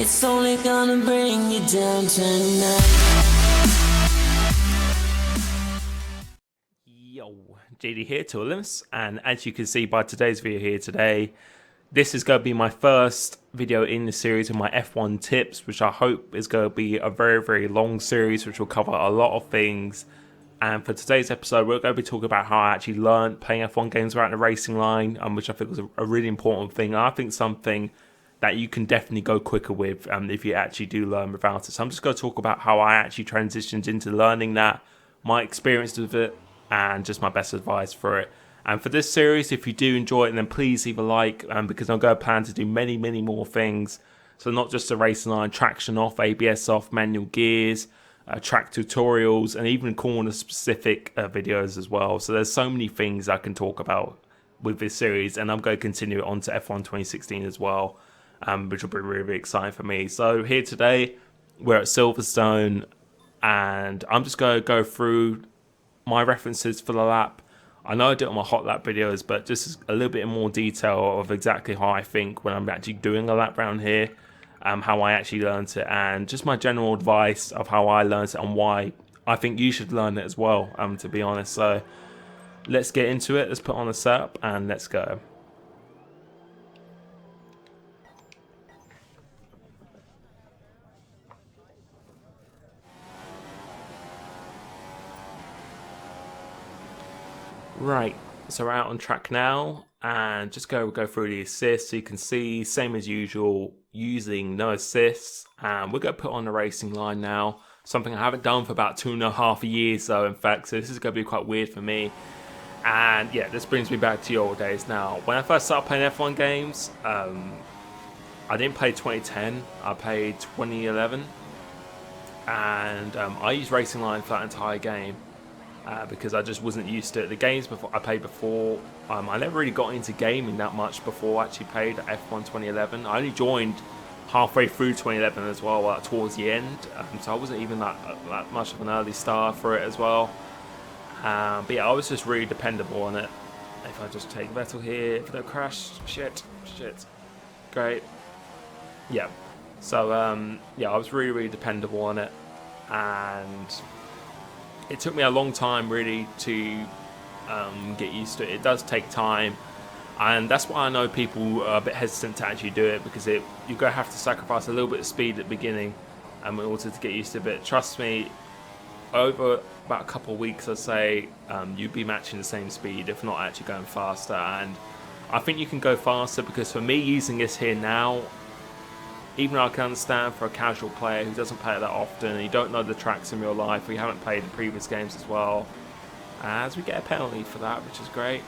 It's only gonna bring you down tonight. Yo, JD here, Toolimus, and as you can see by today's video here today, this is going to be my first video in the series of my F1 tips, which I hope is going to be a very long series which will cover a lot of things. And for today's episode, we're going to be talking about how I actually learned playing F1 games around the racing line, which I think was a really important thing. I think something that you can definitely go quicker with if you actually do learn without it. So I'm just going to talk about how I actually transitioned into learning that, my experience with it, and just my best advice for it. And for this series, if you do enjoy it, then please leave a like, because I'm going to plan to do many more things. So not just the racing line, traction off, ABS off, manual gears, track tutorials, and even corner specific videos as well. So there's so many things I can talk about with this series, and I'm going to continue it on to F1 2016 as well, which will be really exciting for me. So here today, we're at Silverstone, and I'm just going to go through my references for the lap. I know I do it on my hot lap videos, but just a little bit more detail of exactly how I think when I'm actually doing a lap round here, how I actually learned it, and just my general advice of how I learned it and why I think you should learn it as well, to be honest. So let's get into it. Let's put on the setup and let's go. Right, so we're out on track now, and just go through the assists. So you can see, same as usual, using no assists, and we're going to put on the racing line now, something I haven't done for about 2.5 years though, in fact, so this is going to be quite weird for me. And yeah, this brings me back to the old days now. When I first started playing F1 games, I didn't play 2010, I played 2011, and I used racing line for that entire game. Because I just wasn't used to it. The games I played before, I never really got into gaming that much before I actually played F1 2011. I only joined halfway through 2011 as well, towards the end, so I wasn't even that much of an early star for it as well. But yeah, I was just really dependable on it. If I just take Vettel here, if I don't crash, shit, great. Yeah, so yeah, I was really dependable on it, and it took me a long time really to get used to it. It does take time, and that's why I know people are a bit hesitant to actually do it, because you're going to have to sacrifice a little bit of speed at the beginning in order to get used to it. But trust me, over about a couple of weeks, I'd say, you'd be matching the same speed, if not actually going faster. And I think you can go faster, because for me, using this here now, even though I can understand for a casual player who doesn't play it that often, and you don't know the tracks in real life, or you haven't played the previous games as well, as we get a penalty for that, which is great.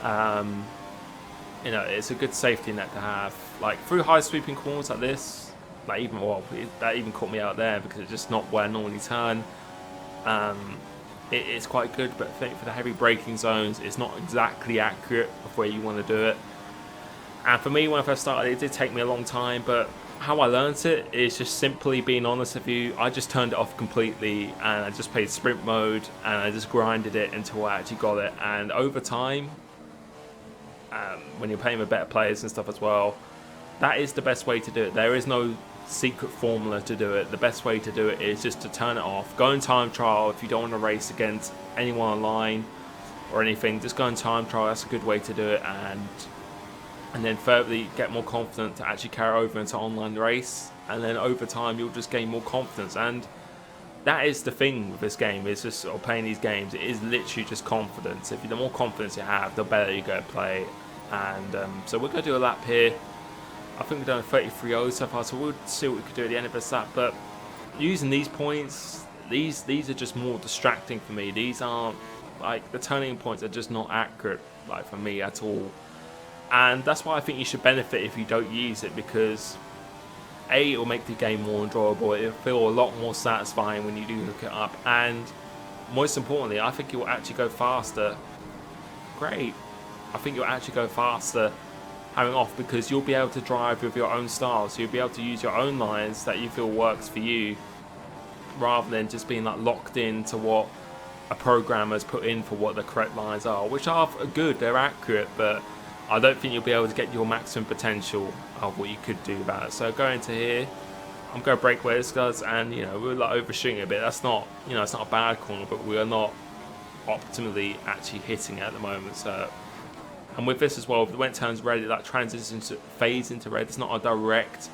You know, it's a good safety net to have. Like through high sweeping corners like this, that even caught me out there, because it's just not where I normally turn. It's quite good, but I think for the heavy braking zones, it's not exactly accurate of where you want to do it. And for me, when I first started, it did take me a long time, but how I learned it is just simply being honest with you. I just turned it off completely, and I just played sprint mode, and I just grinded it until I actually got it. And over time, when you're playing with better players and stuff as well, that is the best way to do it. There is no secret formula to do it. The best way to do it is just to turn it off. Go in time trial if you don't want to race against anyone online or anything. Just go in time trial. That's a good way to do it, and then further get more confident to actually carry over into online race, and then over time you'll just gain more confidence. And that is the thing with this game, is just sort of playing these games, it is literally just confidence. The more confidence you have, the better you go play. And so we're going to do a lap here. I think we've done a 33.0 so far, so we'll see what we could do at the end of this lap. But using these points, these are just more distracting for me. These aren't, like, the turning points are just not accurate, like, for me at all. And that's why I think you should benefit if you don't use it, because A, it will make the game more enjoyable. It'll feel a lot more satisfying when you do look it up, and most importantly, I think you'll actually go faster. Great. I think you'll actually go faster having off, because you'll be able to drive with your own style, so you'll be able to use your own lines that you feel works for you, rather than just being like locked into what a programmer's put in for what the correct lines are, which are good, they're accurate, but I don't think you'll be able to get your maximum potential of what you could do about it. So go into here, I'm going to break where this does, and we're like overshooting it a bit. That's not, it's not a bad corner, but we are not optimally actually hitting it at the moment. So, and with this as well, when it turns red, it like fades into red. It's not a direct,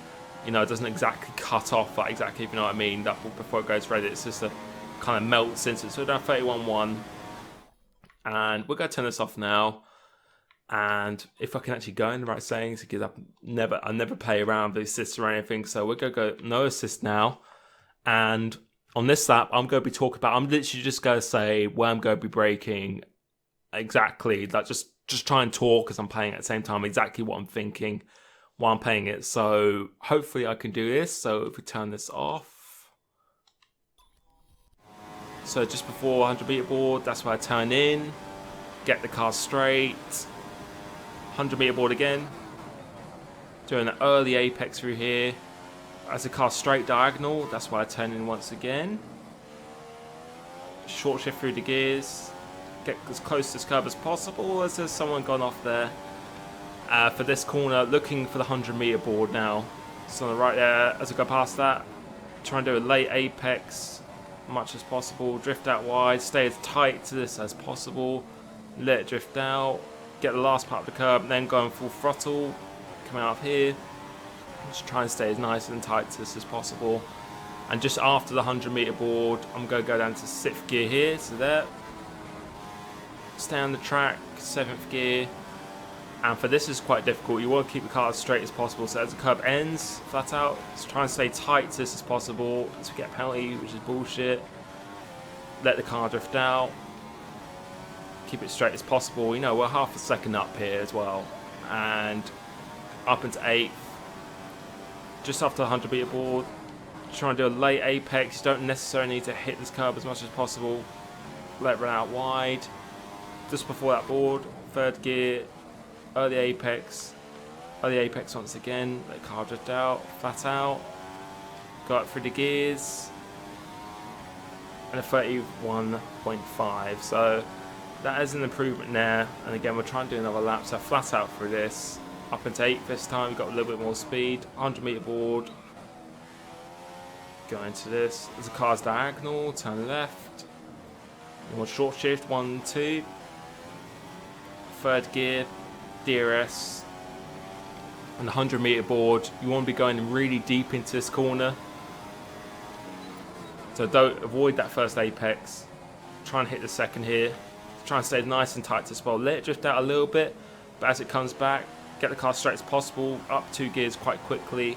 it doesn't exactly cut off like exactly, if you know what I mean. That before it goes red, it's just a kind of melts into it. So we're down 31-1, and we're going to turn this off now. And if I can actually go in the right settings, because I never play around with assists or anything, so we're gonna go no assist now. And on this lap, I'm gonna be talking about. I'm literally just gonna say where I'm gonna be braking exactly. Like just try and talk as I'm playing at the same time. Exactly what I'm thinking while I'm playing it. So hopefully I can do this. So if we turn this off, so just before 100 meter board, that's where I turn in, get the car straight. 100 meter board again, doing an early apex through here. As the car straight diagonal, that's why I turn in once again. Short shift through the gears, get as close to this curb as possible as there's someone gone off there. For this corner, looking for the 100 meter board now. So on the right there, as I go past that, try and do a late apex, much as possible. Drift out wide, stay as tight to this as possible. Let it drift out. Get the last part of the curb, and then going full throttle, coming out of here. Just try and stay as nice and tight to this as possible. And just after the 100 meter board, I'm going to go down to 6th gear here, so there. Stay on the track, 7th gear. And for this is quite difficult. You want to keep the car as straight as possible. So as the curb ends, flat out, just try and stay tight to this as possible. So we get a penalty, which is bullshit. Let the car drift out. Keep it straight as possible. We're half a second up here as well, and up into 8th, just after the 100 meter board. Try and do a late apex. You don't necessarily need to hit this curb as much as possible. Let it run out wide. Just before that board, 3rd gear, early apex once again. Let the car drift out, flat out, go up through the gears, and a 31.5. So that is an improvement there, and again we're trying to do another lap, so flat out through this, up into 8th this time, got a little bit more speed, 100 meter board, go into this, as the car's diagonal, turn left, more short shift, 1, 2, 3rd gear, DRS, and the 100 meter board, you want to be going really deep into this corner, so don't avoid that first apex, try and hit the second here. Try and stay nice and tight to the spot. Let it drift out a little bit, but as it comes back, get the car straight as possible, up 2 gears quite quickly.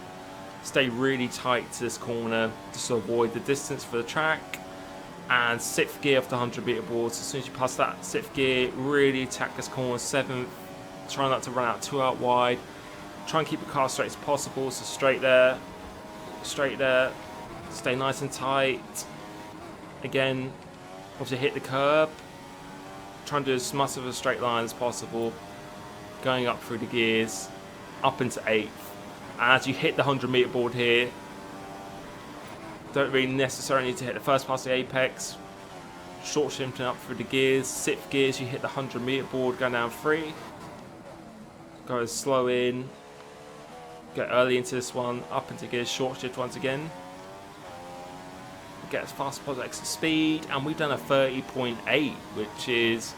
Stay really tight to this corner just to avoid the distance for the track. And 6th gear off the 100 meter board. So as soon as you pass that 6th gear, really attack this corner. 7th, try not to run out too out wide. Try and keep the car straight as possible. So straight there, stay nice and tight. Again, obviously hit the curb. Trying to do as much of a straight line as possible, going up through the gears, up into 8th. And as you hit the 100 meter board here, don't really necessarily need to hit the first pass of the apex. Short shifting up through the gears, 6th gears, you hit the 100 meter board, going down 3. Go slow in, get early into this one, up into gears, short shift once again. Get as fast as possible, extra speed, and we've done a 30.8, which is,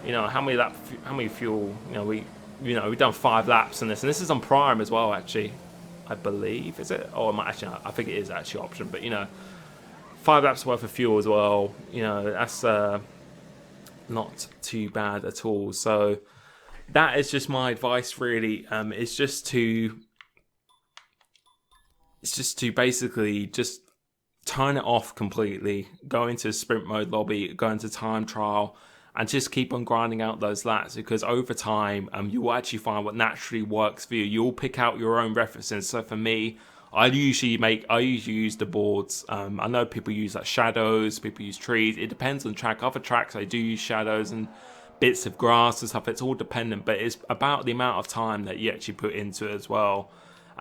how many fuel, we've done 5 laps on this, and this is on prime as well, actually, I believe, is it? Oh, I think it is actually option, but 5 laps worth of fuel as well, that's not too bad at all. So that is just my advice, really. It's just to basically just turn it off completely, go into sprint mode lobby, go into time trial, and just keep on grinding out those laps, because over time you will actually find what naturally works for you. You'll pick out your own references. So for me, I usually use the boards. I know people use like shadows, people use trees. It depends on track. Other tracks I do use shadows and bits of grass and stuff. It's all dependent, but it's about the amount of time that you actually put into it as well.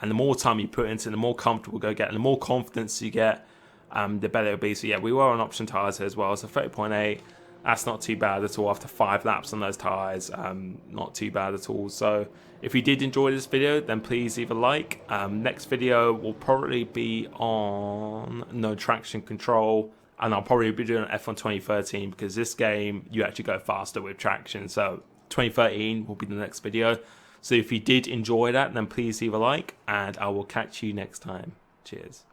And the more time you put into it, the more comfortable you'll get, and the more confidence you get, the better it'll be. So yeah, we were on option tires here as well. So 30.8. That's not too bad at all after 5 laps on those tyres. Not too bad at all. So if you did enjoy this video, then please leave a like. Next video will probably be on no traction control, and I'll probably be doing F1 2013 because this game you actually go faster with traction. So 2013 will be the next video. So if you did enjoy that, then please leave a like, and I will catch you next time. Cheers.